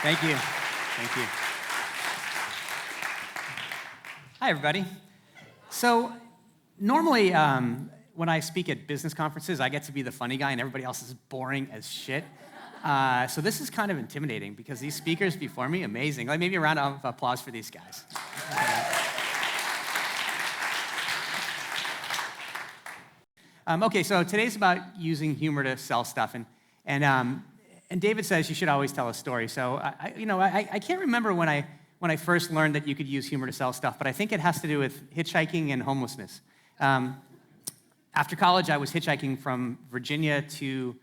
Thank you. Thank you. Hi, everybody. So normally, when I speak at business conferences, I get to be the funny guy, and everybody else is boring as shit. So this is kind of intimidating because these speakers before me, amazing. Like maybe a round of applause for these guys. Okay, so today's about using humor to sell stuff, and David says you should always tell a story. So I can't remember when I first learned that you could use humor to sell stuff, but I think it has to do with hitchhiking and homelessness. After college, I was hitchhiking from Virginia to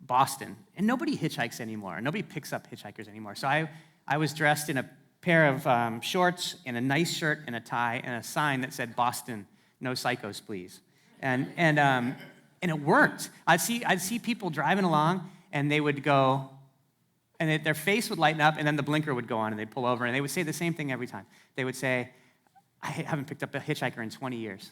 Boston, and nobody hitchhikes anymore. Nobody picks up hitchhikers anymore. So I was dressed in a pair of shorts and a nice shirt and a tie and a sign that said "Boston, no psychos, please." And it worked. I'd see people driving along, and they would go, and their face would lighten up, and then the blinker would go on, and they'd pull over, and they would say the same thing every time. They would say, "I haven't picked up a hitchhiker in 20 years,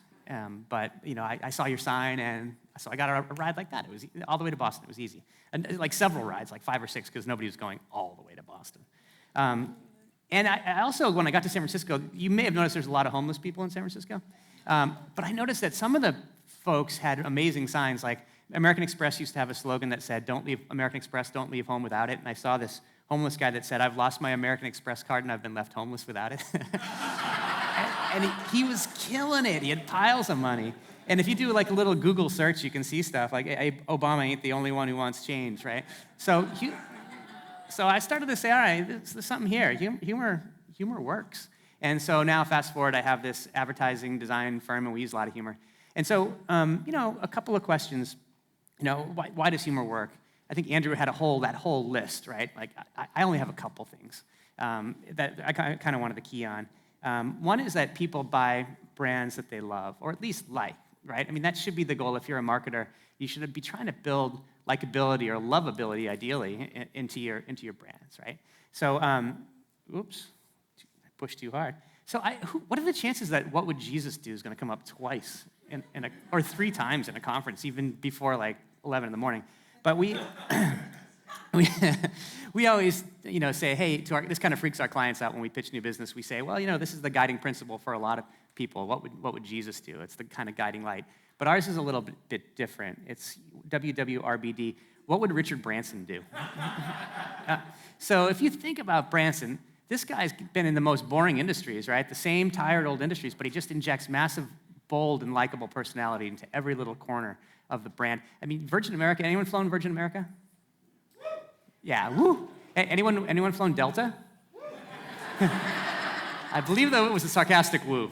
but I saw your sign, and so I got a ride like that. It was all the way to Boston. It was easy, and like several rides, like 5 or 6, because nobody was going all the way to Boston." And I also, when I got to San Francisco, you may have noticed there's a lot of homeless people in San Francisco, but I noticed that some of the folks had amazing signs, like American Express used to have a slogan that said, "Don't leave American Express, don't leave home without it." And I saw this homeless guy that said, "I've lost my American Express card and I've been left homeless without it." and he was killing it. He had piles of money. And if you do like a little Google search, you can see stuff like, "Hey, Obama ain't the only one who wants change," right? So I started to say, all right, there's something here. Humor works. And so now, fast forward, I have this advertising design firm, and we use a lot of humor. And so, a couple of questions. Why does humor work? I think Andrew had that whole list, right? Like, I only have a couple things that I kind of wanted to key on. One is that people buy brands that they love, or at least like, right? I mean, that should be the goal. If you're a marketer, you should be trying to build likability or lovability, ideally, into your brands, right? So, oops, I pushed too hard. So, what are the chances that "What would Jesus do" is going to come up twice or 3 times in a conference, even before like 11 in the morning? But we always say, hey, this kind of freaks our clients out when we pitch new business. We say, well, this is the guiding principle for a lot of people. What would Jesus do? It's the kind of guiding light. But ours is a little bit different. It's WWRBD. What would Richard Branson do? So if you think about Branson, this guy's been in the most boring industries, right? The same tired old industries, but he just injects massive, bold, and likable personality into every little corner of the brand. I mean, Virgin America, anyone flown Virgin America? Yeah, woo. Anyone flown Delta? I believe, though, it was a sarcastic woo.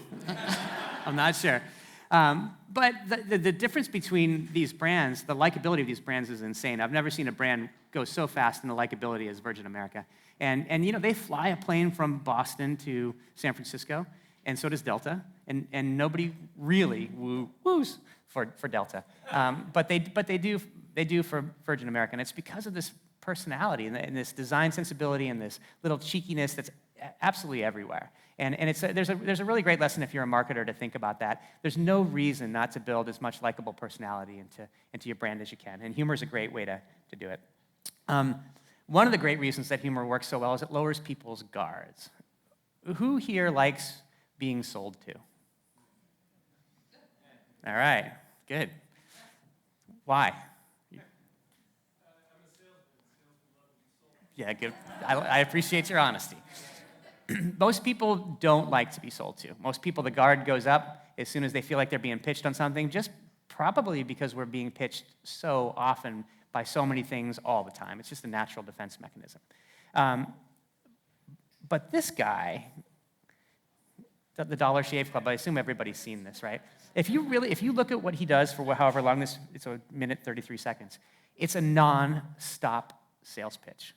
I'm not sure. But the difference between these brands, the likability of these brands is insane. I've never seen a brand go so fast in the likability as Virgin America. And they fly a plane from Boston to San Francisco, and so does Delta. And nobody really woos for Delta. But they do for Virgin America. And it's because of this personality and this design sensibility and this little cheekiness that's absolutely everywhere. And there's a really great lesson if you're a marketer to think about that. There's no reason not to build as much likable personality into your brand as you can. And humor is a great way to do it. One of the great reasons that humor works so well is it lowers people's guards. Who here likes being sold to? All right, good. Why? Yeah, good. I appreciate your honesty. Most people don't like to be sold to. Most people, the guard goes up as soon as they feel like they're being pitched on something, just probably because we're being pitched so often by so many things all the time. It's just a natural defense mechanism. But this guy, the Dollar Shave Club, I assume everybody's seen this, right? If you look at what he does for however long it's a minute, 33 seconds, it's a non-stop sales pitch.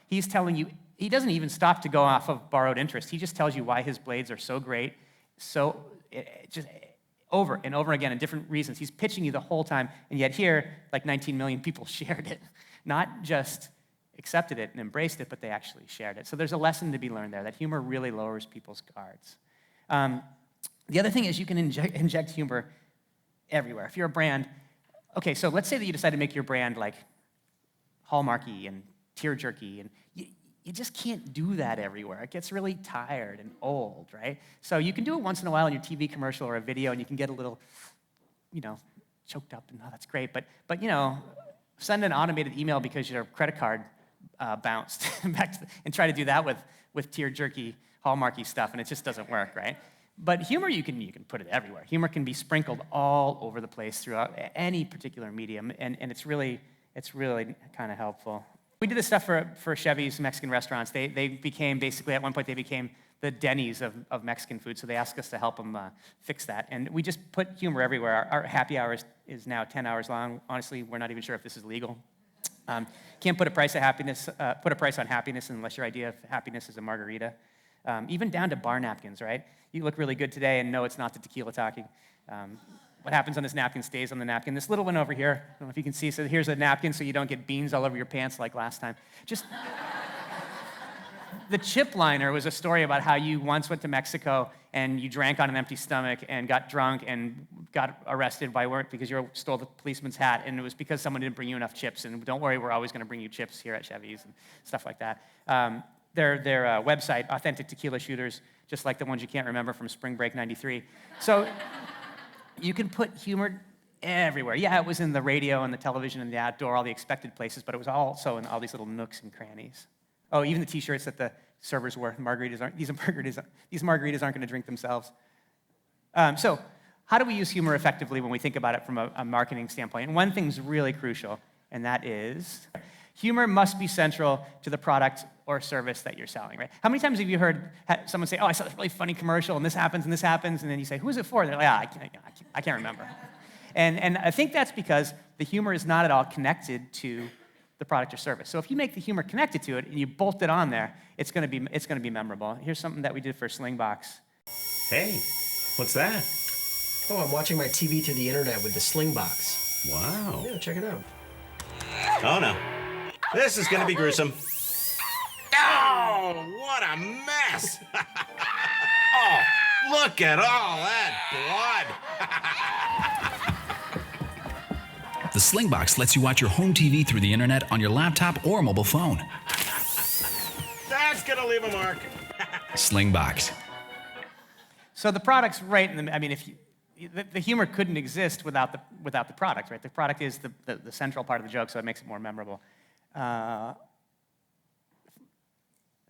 He's telling you, he doesn't even stop to go off of borrowed interest. He just tells you why his blades are so great, just over and over again in different reasons. He's pitching you the whole time, and yet here, like 19 million people shared it. Not just accepted it and embraced it, but they actually shared it. So there's a lesson to be learned there, that humor really lowers people's guards. The other thing is you can inject humor everywhere. If you're a brand, okay, so let's say that you decide to make your brand like Hallmarky and tear-jerky, and you just can't do that everywhere. It gets really tired and old, right? So you can do it once in a while in your TV commercial or a video, and you can get a little, choked up, and that's great. But send an automated email because your credit card bounced and try to do that with tear-jerky, hallmarky stuff, and it just doesn't work, right? But humor, you can put it everywhere. Humor can be sprinkled all over the place throughout any particular medium, and it's really kind of helpful. We did this stuff for Chevy's Mexican restaurants. They became, basically, at one point, they became the Denny's of Mexican food, so they asked us to help them fix that. And we just put humor everywhere. Our happy hour is now 10 hours long. Honestly, we're not even sure if this is legal. Can't put a price on happiness unless your idea of happiness is a margarita. Even down to bar napkins, right? You look really good today, and no, it's not the tequila talking. What happens on this napkin stays on the napkin. This little one over here, I don't know if you can see, so here's a napkin so you don't get beans all over your pants like last time. The chip liner was a story about how you once went to Mexico and you drank on an empty stomach and got drunk and got arrested by work because you stole the policeman's hat, and it was because someone didn't bring you enough chips. And don't worry, we're always going to bring you chips here at Chevy's and stuff like that. Their website, Authentic Tequila Shooters, just like the ones you can't remember from Spring Break '93. So you can put humor everywhere. Yeah, it was in the radio and the television and the outdoor, all the expected places, but it was also in all these little nooks and crannies. Oh, even the T-shirts that the servers wore. These margaritas aren't going to drink themselves. So how do we use humor effectively when we think about it from a marketing standpoint? And one thing's really crucial, and that is humor must be central to the product or service that you're selling, right? How many times have you heard someone say, oh, I saw this really funny commercial, and this happens, and then you say, who is it for? And they're like, I can't remember. And I think that's because the humor is not at all connected to the product or service. So if you make the humor connected to it and you bolt it on there, it's going to be memorable. Here's something that we did for Slingbox. Hey, what's that? Oh, I'm watching my TV through the internet with the Slingbox. Wow. Yeah, check it out. Oh no, this is going to be gruesome. Oh, what a mess! Oh, look at all that blood! The Slingbox lets you watch your home TV through the internet on your laptop or mobile phone. That's gonna leave a mark. Slingbox. So the product's right in the. I mean, the humor couldn't exist without the product, right? The product is the central part of the joke, so it makes it more memorable.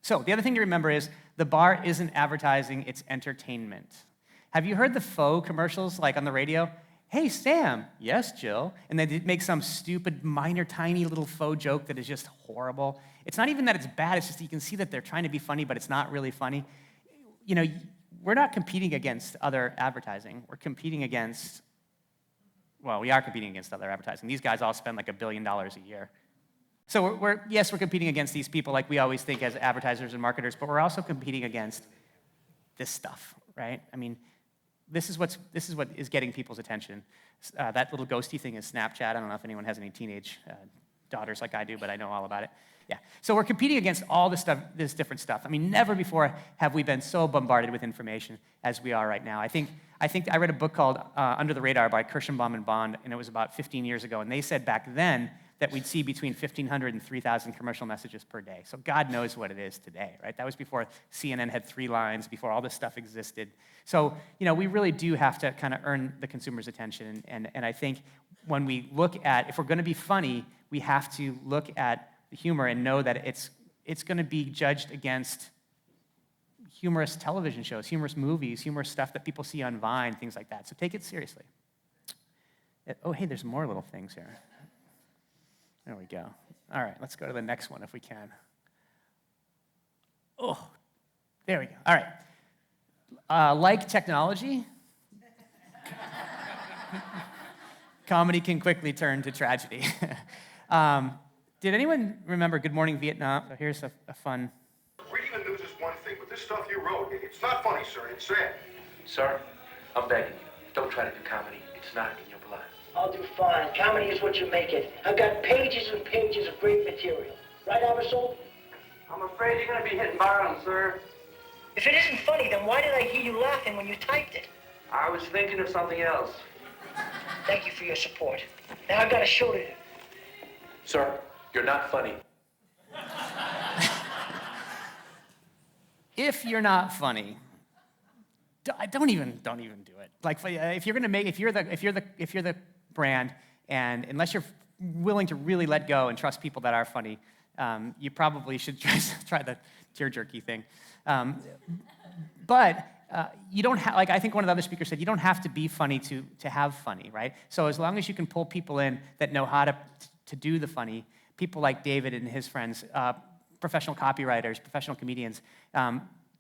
So the other thing to remember is the bar isn't advertising; it's entertainment. Have you heard the faux commercials like on the radio? Hey, Sam. Yes, Jill. And they make some stupid, minor, tiny little faux joke that is just horrible. It's not even that it's bad. It's just you can see that they're trying to be funny, but it's not really funny. We're not competing against other advertising. We're competing against, we are competing against other advertising. These guys all spend like $1 billion a year. So we're competing against these people like we always think as advertisers and marketers, but we're also competing against this stuff, right? I mean, this is what is getting people's attention. That little ghosty thing is Snapchat. I don't know if anyone has any teenage daughters like I do, but I know all about it. Yeah. So we're competing against all this different stuff. I mean, never before have we been so bombarded with information as we are right now. I think I read a book called Under the Radar by Kirshenbaum and Bond, and it was about 15 years ago, and they said back then that we'd see between 1,500 and 3,000 commercial messages per day. So God knows what it is today, right? That was before CNN had 3 lines, before all this stuff existed. So, we really do have to kind of earn the consumer's attention. And I think when we look at, if we're going to be funny, we have to look at the humor and know that it's going to be judged against humorous television shows, humorous movies, humorous stuff that people see on Vine, things like that. So take it seriously. Oh, hey, there's more little things here. There we go. All right, let's go to the next one if we can. Oh, there we go. All right. Like technology, comedy can quickly turn to tragedy. Did anyone remember Good Morning Vietnam? So here's a fun. Reading the news is one thing, but this stuff you wrote, it's not funny, sir. It's sad. Sir, I'm begging you. Don't try to do comedy. It's not in your blood. I'll do fine. Comedy is what you make it. I've got pages and pages of great material. Right, Albersold? I'm afraid you're going to be hitting bottom, sir. If it isn't funny, then why did I hear you laughing when you typed it? I was thinking of something else. Thank you for your support. Now I've got a show to do. Sir, you're not funny. if you're not funny, don't even do it. Like if you're the brand, and unless you're willing to really let go and trust people that are funny, you probably should try the tear jerky thing. But you don't have, like I think one of the other speakers said, you don't have to be funny to have funny, right? So as long as you can pull people in that know how to do the funny, people like David and his friends, professional copywriters, professional comedians,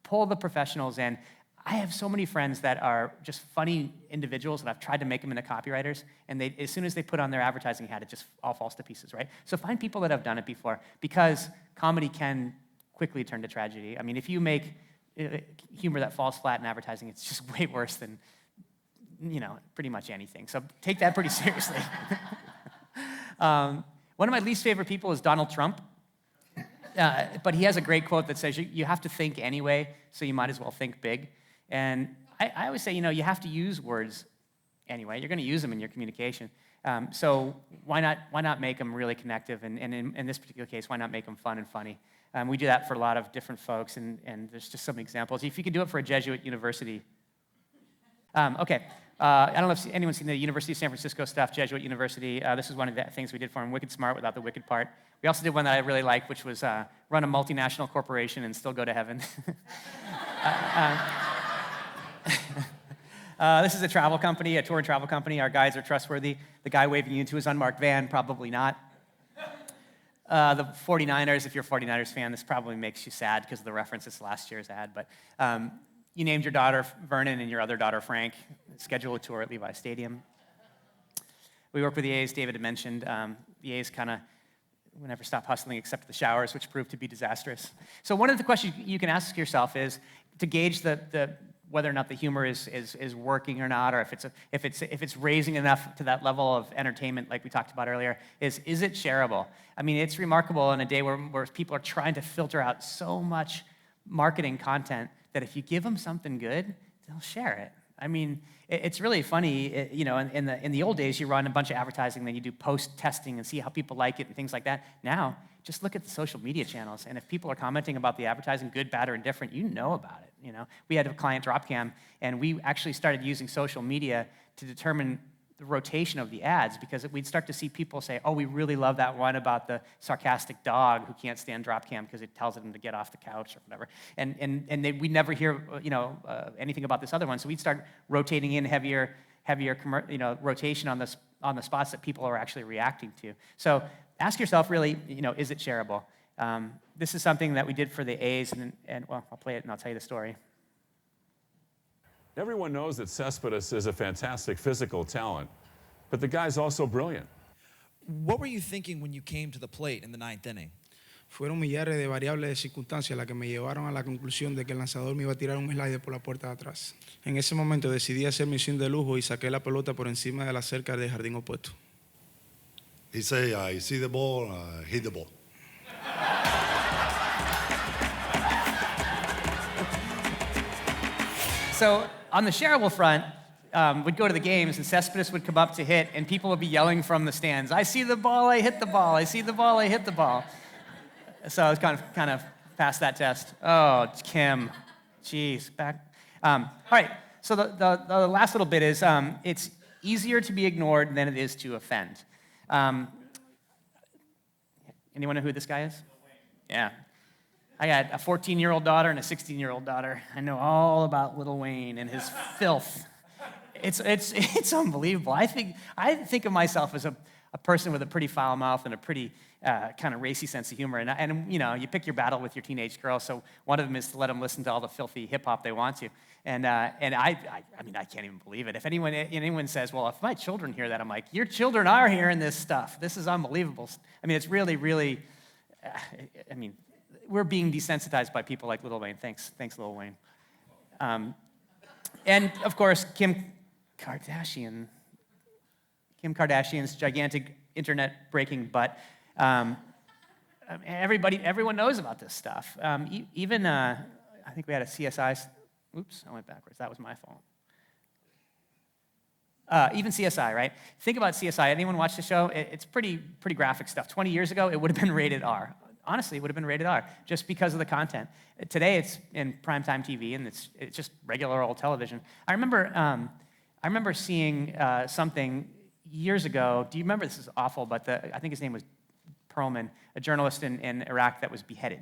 pull the professionals in. I have so many friends that are just funny individuals, and I've tried to make them into copywriters, and as soon as they put on their advertising hat, it just all falls to pieces, right? So find people that have done it before, because comedy can quickly turn to tragedy. I mean, if you make humor that falls flat in advertising, it's just way worse than, pretty much anything. So take that pretty seriously. One of my least favorite people is Donald Trump. But he has a great quote that says, you have to think anyway, so you might as well think big. And I always say, you have to use words anyway. You're going to use them in your communication. So why not make them really connective? And in this particular case, why not make them fun and funny? We do that for a lot of different folks, and there's just some examples. If you could do it for a Jesuit university. Okay. I don't know if anyone's seen the University of San Francisco stuff, Jesuit University. This is one of the things we did for them, Wicked Smart without the wicked part. We also did one that I really liked, which was run a multinational corporation and still go to heaven. This is a travel company, a tour and travel company. Our guides are trustworthy. The guy waving you into his unmarked van, probably not. The 49ers, if you're a 49ers fan, this probably makes you sad because of the references to last year's ad. But you named your daughter Vernon and your other daughter Frank. Schedule a tour at Levi Stadium. We work with the A's, David had mentioned. The A's kind of will never stop hustling except the showers, which proved to be disastrous. So one of the questions you can ask yourself is to gauge whether or not the humor is working or not, or if it's raising enough to that level of entertainment like we talked about earlier, is it shareable? I mean, it's remarkable in a day where people are trying to filter out so much marketing content that if you give them something good, they'll share it. I mean, it's really funny, in the old days, you run a bunch of advertising, then you do post-testing and see how people like it and things like that. Now, just look at the social media channels, and if people are commenting about the advertising, good, bad, or indifferent, you know about it, We had a client, Dropcam, and we actually started using social media to determine the rotation of the ads, because we'd start to see people say, oh, we really love that one about the sarcastic dog who can't stand Dropcam because it tells him to get off the couch or whatever. And we'd never hear anything about this other one, so we'd start rotating in heavier rotation on the spots that people are actually reacting to. So ask yourself, really, is it shareable? This is something that we did for the A's, and well, I'll play it and I'll tell you the story. Everyone knows that Cespedes is a fantastic physical talent, but the guy's also brilliant. What were you thinking when you came to the plate in the ninth inning? Fueron millares de variables de circunstancias las que me llevaron a la conclusión de que el lanzador me iba a tirar un slider por la puerta de atrás. En ese momento decidí hacer mi swing de lujo y saqué la pelota por encima de la cerca del jardín opuesto. He say, I see the ball, hit the ball. So on the shareable front, we'd go to the games, and Cespedes would come up to hit, and people would be yelling from the stands, I see the ball, I hit the ball, I see the ball, I hit the ball. So I was kind of past that test. Oh, Kim, jeez, back. All right, so the last little bit is it's easier to be ignored than it is to offend. Anyone know who this guy is? Yeah. I got a 14-year-old daughter and a 16-year-old daughter. I know all about Lil Wayne and his filth. It's unbelievable. I think of myself as a person with a pretty foul mouth and a pretty kind of racy sense of humor. And you pick your battle with your teenage girl. So one of them is to let them listen to all the filthy hip hop they want to. And I mean, I can't even believe it. If anyone says, well, if my children hear that, I'm like, your children are hearing this stuff. This is unbelievable. I mean, it's really, really. I mean, we're being desensitized by people like Lil Wayne. Thanks, Lil Wayne. And of course, Kim Kardashian's gigantic internet-breaking butt. Everyone knows about this stuff. Even I think we had a CSI. Oops, I went backwards. That was my fault. Even CSI, right? Think about CSI. Anyone watch the show? It's pretty graphic stuff. 20 years ago, it would have been rated R. honestly, it would have been rated R just because of the content. Today, it's in primetime TV, and it's just regular old television. I remember seeing something years ago. Do you remember? This is awful, but I think his name was Perlman, a journalist in Iraq that was beheaded.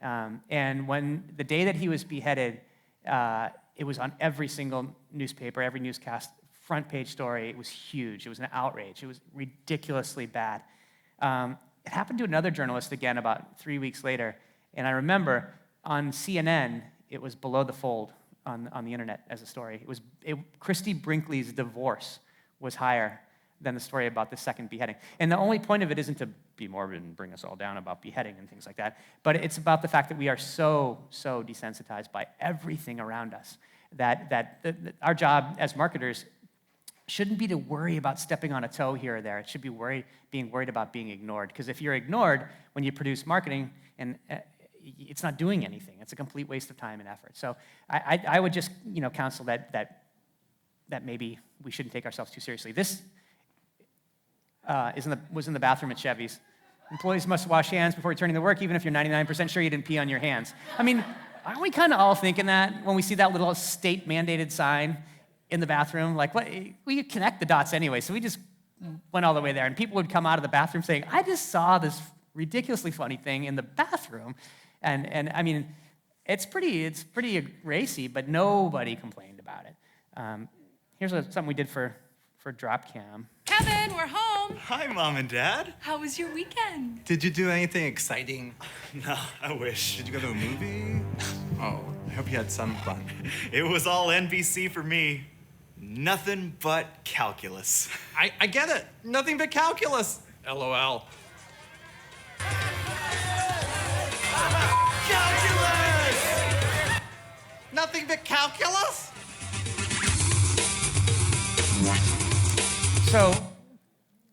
And when the day that he was beheaded, it was on every single newspaper, every newscast, front page story. It was huge. It was an outrage. It was ridiculously bad. It happened to another journalist again about 3 weeks later. And I remember on CNN, it was below the fold on the internet as a story. Christy Brinkley's divorce was higher than the story about the second beheading. And the only point of it isn't to be morbid and bring us all down about beheading and things like that, but it's about the fact that we are so desensitized by everything around us that our job as marketers shouldn't be to worry about stepping on a toe here or there. It should be being worried about being ignored. Because if you're ignored when you produce marketing, and it's not doing anything. It's a complete waste of time and effort. So I would just counsel that maybe we shouldn't take ourselves too seriously. This was in the bathroom at Chevy's. Employees must wash hands before returning to work, even if you're 99% sure you didn't pee on your hands. I mean, aren't we kind of all thinking that when we see that little state-mandated sign in the bathroom? Like, what? We connect the dots anyway, so we just went all the way there. And people would come out of the bathroom saying, I just saw this ridiculously funny thing in the bathroom. And I mean, it's pretty racy, but nobody complained about it. Here's something we did for Dropcam. Kevin, we're home. Hi, Mom and Dad. How was your weekend? Did you do anything exciting? No, I wish. Did you go to a movie? Oh, I hope you had some fun. It was all NBC for me. Nothing but calculus. I get it. Nothing but calculus. LOL. Calculus! Nothing but calculus? So,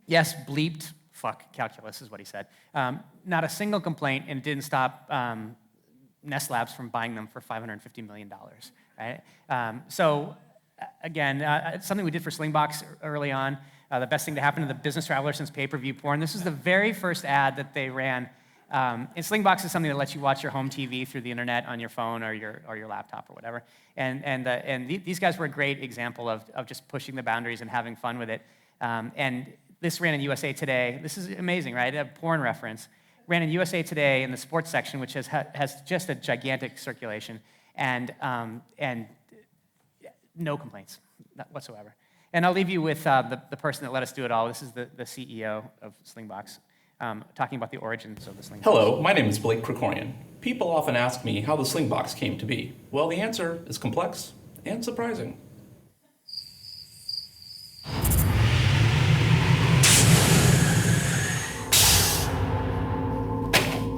yes, bleeped, fuck, calculus is what he said. Not a single complaint, and it didn't stop Nest Labs from buying them for $550 million, right? Again, it's something we did for Slingbox early on. The best thing to happen to the business traveler since pay-per-view porn. This is the very first ad that they ran. And Slingbox is something that lets you watch your home TV through the internet on your phone or your laptop or whatever. And these guys were a great example of just pushing the boundaries and having fun with it. And this ran in USA Today. This is amazing, right? A porn reference. Ran in USA Today in the sports section, which has just a gigantic circulation, and no complaints whatsoever. And I'll leave you with the person that let us do it all. This is the CEO of Slingbox, talking about the origins of the Slingbox. Hello, my name is Blake Krikorian. People often ask me how the Slingbox came to be. Well, the answer is complex and surprising.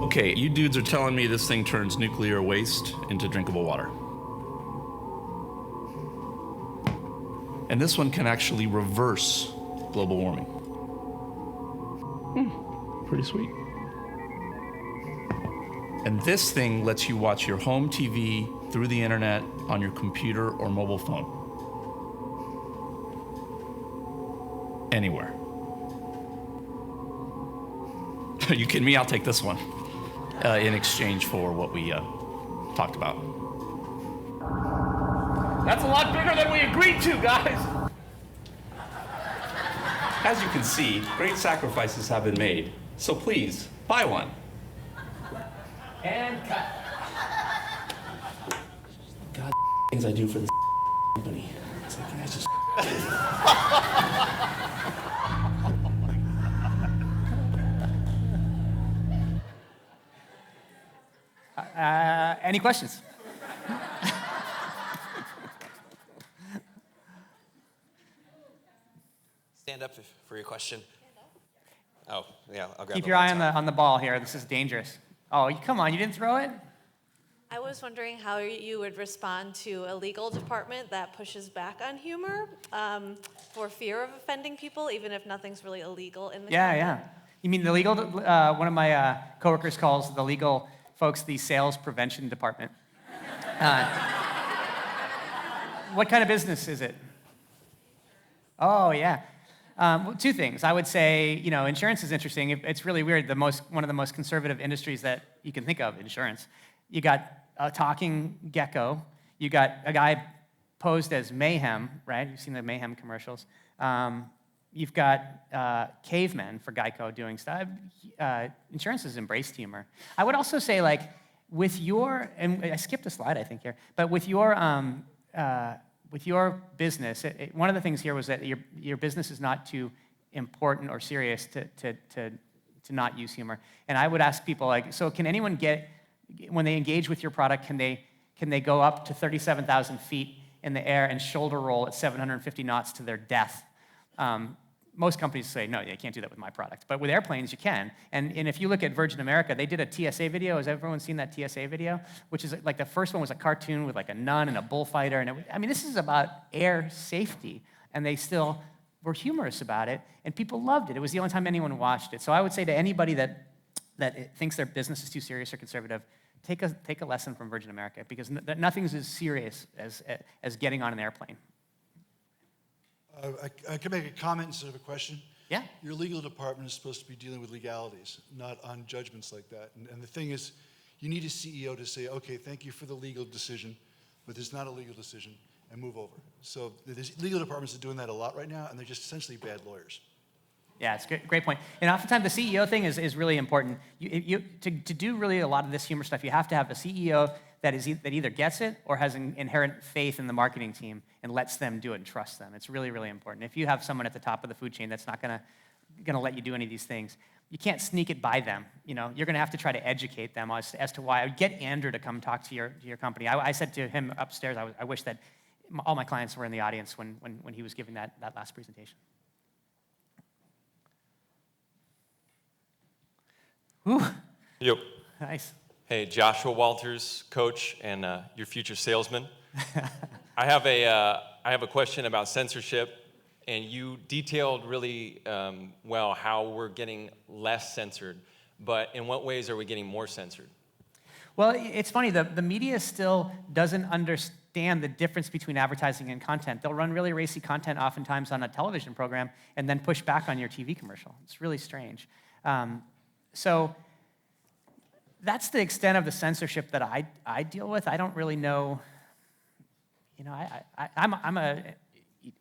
Okay, you dudes are telling me this thing turns nuclear waste into drinkable water. And this one can actually reverse global warming. Pretty sweet. And this thing lets you watch your home TV through the internet on your computer or mobile phone. Anywhere. Are you kidding me? I'll take this one in exchange for what we talked about. That's a lot bigger than we agreed to, guys. As you can see, great sacrifices have been made. So please, buy one. And cut. God, things I do for this company. It's like, I just... Any questions? Stand up for your question. Oh, yeah, I'll grab Keep the your eye laptop. on the ball here. This is dangerous. Oh, come on, you didn't throw it? I was wondering how you would respond to a legal department that pushes back on humor for fear of offending people, even if nothing's really illegal in the Yeah. You mean the legal, one of my coworkers calls the legal folks the sales prevention department. What kind of business is it? Oh, yeah. Well, two things. I would say, insurance is interesting. It's really weird. One of the most conservative industries that you can think of, insurance. You got a talking gecko. You got a guy posed as Mayhem, right? You've seen the Mayhem commercials. You've got cavemen for Geico doing stuff. Insurance has embraced humor. I would also say, like, with your, and I skipped a slide, I think, here, but with your business, one of the things here was that your business is not too important or serious to not use humor. And I would ask people, like, so can anyone when they engage with your product, can they go up to 37,000 feet in the air and shoulder roll at 750 knots to their death? Most companies say, no, you can't do that with my product. But with airplanes, you can. And if you look at Virgin America, they did a TSA video. Has everyone seen that TSA video? Which is like the first one was a cartoon with like a nun and a bullfighter. And this is about air safety. And they still were humorous about it. And people loved it. It was the only time anyone watched it. So I would say to anybody that thinks their business is too serious or conservative, take a lesson from Virgin America, because nothing's as serious as getting on an airplane. I can make a comment instead of a question. Yeah. Your legal department is supposed to be dealing with legalities, not on judgments like that. And the thing is, you need a CEO to say, okay, thank you for the legal decision, but there's not a legal decision, and move over. So the legal departments are doing that a lot right now, and they're just essentially bad lawyers. Yeah, it's a great point. And oftentimes the CEO thing is really important. To do really a lot of this humor stuff, you have to have a CEO that either gets it or has an inherent faith in the marketing team and lets them do it and trusts them. It's really, really important. If you have someone at the top of the food chain that's not gonna let you do any of these things, you can't sneak it by them. You're gonna have to try to educate them as to why. I would get Andrew to come talk to your company. I said to him upstairs, I wish that all my clients were in the audience when he was giving that last presentation. Ooh. Yep. Nice. Hey, Joshua Walters, coach and your future salesman. I have a question about censorship, and you detailed really well how we're getting less censored, but in what ways are we getting more censored? Well, it's funny, the media still doesn't understand the difference between advertising and content. They'll run really racy content oftentimes on a television program and then push back on your TV commercial. It's really strange. So that's the extent of the censorship that I deal with. I don't really know. I'm a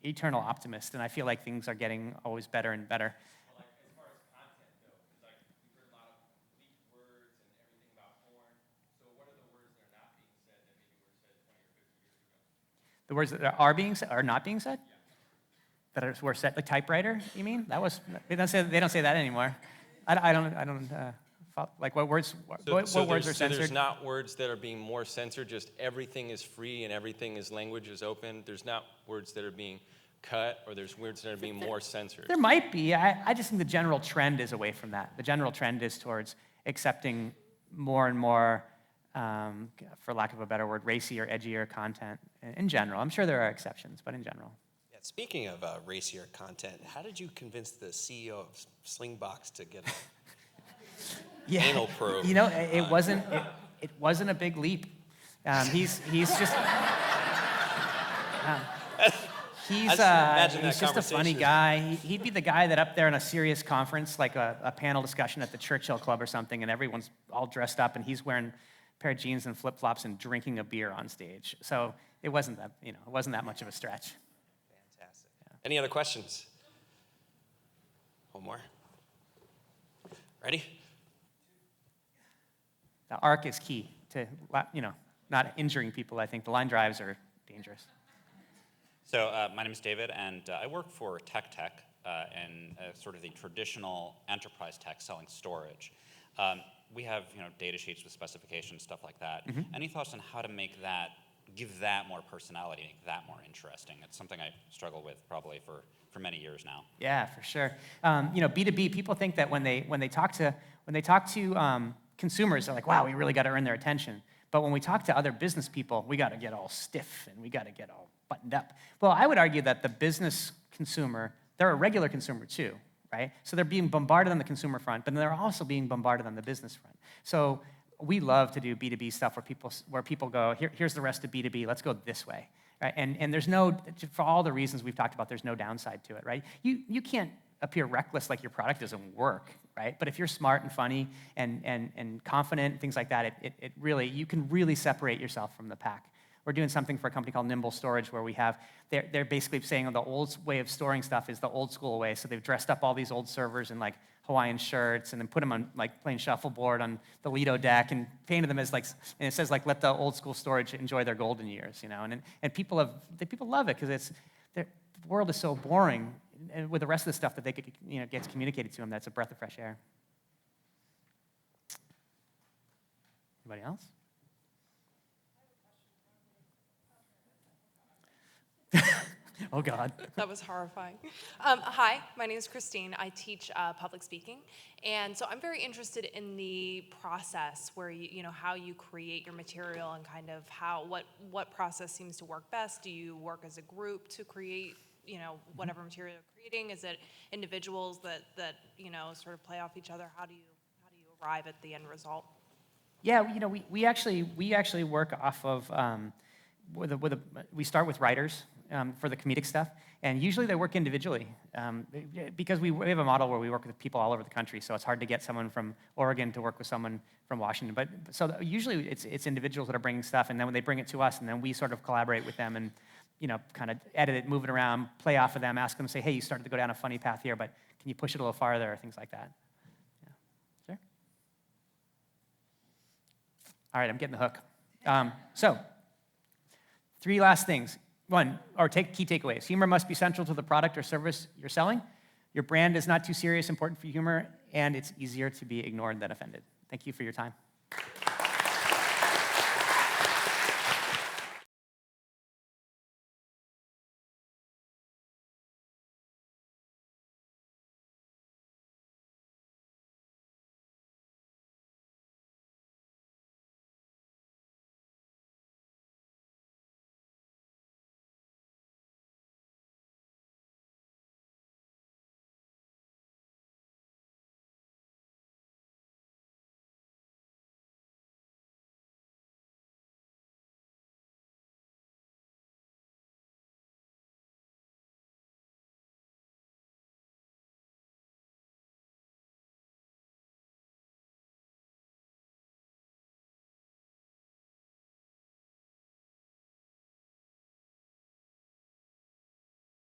eternal optimist, and I feel like things are getting always better and better. Like, as far as content though, because like we've heard a lot of leaked words and everything about porn. So what are the words that are not being said that maybe were said 20 or 50 years ago? The words that are being said are not being said? Yeah. That were said, like typewriter, you mean? They don't say that anymore. I don't like what words. What words are censored? So there's not words that are being more censored. Just everything is free and everything is language is open. There's not words that are being cut, or there's words that are being more censored. There might be. I just think the general trend is away from that. The general trend is towards accepting more and more, for lack of a better word, racy or edgier content in general. I'm sure there are exceptions, but in general. Yeah, speaking of racier content, how did you convince the CEO of Slingbox to get anal probe? It wasn't a big leap. He's just he's just a funny guy. He'd be the guy that up there in a serious conference, like a panel discussion at the Churchill Club or something, and everyone's all dressed up, and he's wearing a pair of jeans and flip flops and drinking a beer on stage. So it wasn't that much of a stretch. Fantastic. Yeah. Any other questions? One more. Ready? The arc is key to, not injuring people. I think the line drives are dangerous. So my name is David, and I work for Tech in sort of the traditional enterprise tech selling storage. We have data sheets with specifications, stuff like that. Mm-hmm. Any thoughts on how to give that more personality, make that more interesting? It's something I struggle with probably for many years now. Yeah, for sure. B2B, people think that when they talk to consumers, they're like, wow, we really got to earn their attention. But when we talk to other business people, we got to get all stiff and we got to get all buttoned up. Well, I would argue that the business consumer, they're a regular consumer too, right? So they're being bombarded on the consumer front, but they're also being bombarded on the business front. So we love to do B2B stuff where people go, here's the rest of B2B, let's go this way. right? And there's no, for all the reasons we've talked about, there's no downside to it, right? You can't appear reckless like your product doesn't work, right? But if you're smart and funny and confident, things like that, it really, you can really separate yourself from the pack. We're doing something for a company called Nimble Storage where we have, they're basically saying the old way of storing stuff is the old school way. So they've dressed up all these old servers in like Hawaiian shirts and then put them on like playing shuffleboard on the Lido deck and painted them as like, and it says like, let the old school storage enjoy their golden years, you know? And people love it because the world is so boring, and with the rest of the stuff that they could, you know, gets communicated to them, that's a breath of fresh air. Anybody else? Oh, God. That was horrifying. Hi, my name is Christine. I teach public speaking. And so I'm very interested in the process where, you know, how you create your material and kind of what process seems to work best. Do you work as a group to create, you know, whatever material you're creating? Is it individuals that you know, sort of play off each other? How do you arrive at the end result? Yeah, you know, we actually work off of, we start with writers for the comedic stuff, and usually they work individually because we have a model where we work with people all over the country, so it's hard to get someone from Oregon to work with someone from Washington. But so usually it's individuals that are bringing stuff, and then when they bring it to us, and then we sort of collaborate with them and, you know, kind of edit it, move it around, play off of them, ask them, say, hey, you started to go down a funny path here, but can you push it a little farther, or things like that. Yeah. Sure. All right, I'm getting the hook. So, 3 last things. One, or key takeaways. Humor must be central to the product or service you're selling. Your brand is not too serious, important for humor, and it's easier to be ignored than offended. Thank you for your time.